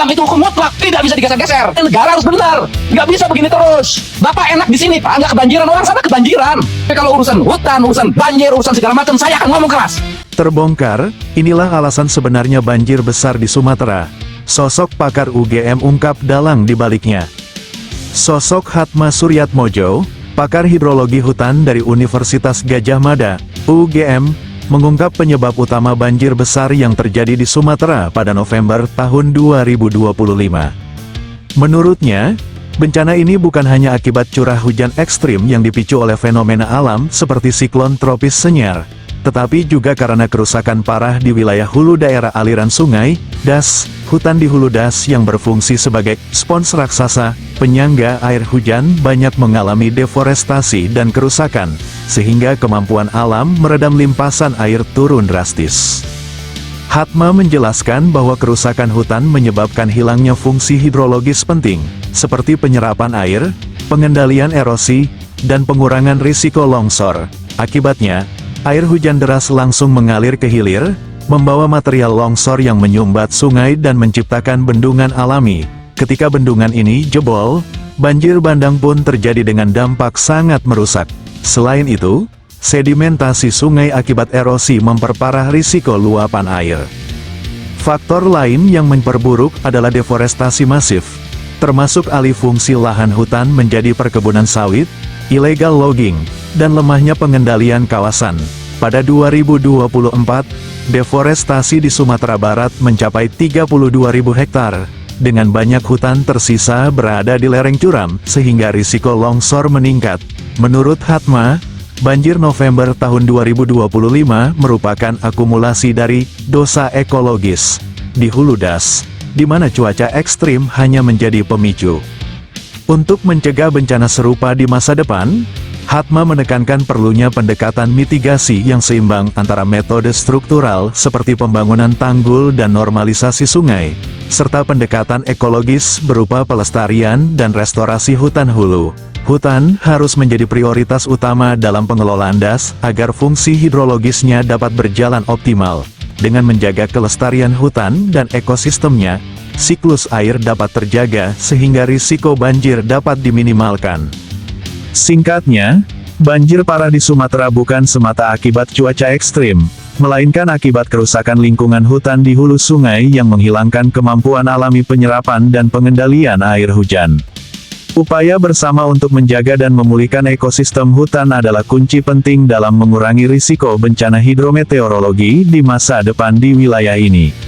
alam itu hukum mutlak, tidak bisa digeser-geser. Negara harus benar, nggak bisa begini terus. Bapak enak di sini, Pak, nggak kebanjiran, orang sana kebanjiran. Tapi kalau urusan hutan, urusan banjir, urusan segala macam, saya akan ngomong keras. Terbongkar, inilah alasan sebenarnya banjir besar di Sumatera. Sosok pakar UGM ungkap dalang di baliknya. Sosok Hatma Suryatmojo, pakar hidrologi hutan dari Universitas Gadjah Mada, UGM, mengungkap penyebab utama banjir besar yang terjadi di Sumatera pada November tahun 2025. Menurutnya, bencana ini bukan hanya akibat curah hujan ekstrim yang dipicu oleh fenomena alam seperti siklon tropis Senyar, tetapi juga karena kerusakan parah di wilayah hulu daerah aliran sungai, das, hutan di hulu das yang berfungsi sebagai spons raksasa, penyangga air hujan banyak mengalami deforestasi dan kerusakan, sehingga kemampuan alam meredam limpasan air turun drastis. Hatma menjelaskan bahwa kerusakan hutan menyebabkan hilangnya fungsi hidrologis penting, seperti penyerapan air, pengendalian erosi, dan pengurangan risiko longsor. Akibatnya, air hujan deras langsung mengalir ke hilir, membawa material longsor yang menyumbat sungai dan menciptakan bendungan alami. Ketika bendungan ini jebol, banjir bandang pun terjadi dengan dampak sangat merusak. Selain itu, sedimentasi sungai akibat erosi memperparah risiko luapan air. Faktor lain yang memperburuk adalah deforestasi masif, termasuk alih fungsi lahan hutan menjadi perkebunan sawit, illegal logging, dan lemahnya pengendalian kawasan. Pada 2024, deforestasi di Sumatera Barat mencapai 32.000 hektar, dengan banyak hutan tersisa berada di lereng curam, sehingga risiko longsor meningkat. Menurut Hatma, banjir November tahun 2025 merupakan akumulasi dari dosa ekologis di hulu das, di mana cuaca ekstrim hanya menjadi pemicu. Untuk mencegah bencana serupa di masa depan, Hatma menekankan perlunya pendekatan mitigasi yang seimbang antara metode struktural seperti pembangunan tanggul dan normalisasi sungai, serta pendekatan ekologis berupa pelestarian dan restorasi hutan hulu. Hutan harus menjadi prioritas utama dalam pengelolaan das agar fungsi hidrologisnya dapat berjalan optimal. Dengan menjaga kelestarian hutan dan ekosistemnya, siklus air dapat terjaga sehingga risiko banjir dapat diminimalkan. Singkatnya, banjir parah di Sumatera bukan semata akibat cuaca ekstrim, melainkan akibat kerusakan lingkungan hutan di hulu sungai yang menghilangkan kemampuan alami penyerapan dan pengendalian air hujan. Upaya bersama untuk menjaga dan memulihkan ekosistem hutan adalah kunci penting dalam mengurangi risiko bencana hidrometeorologi di masa depan di wilayah ini.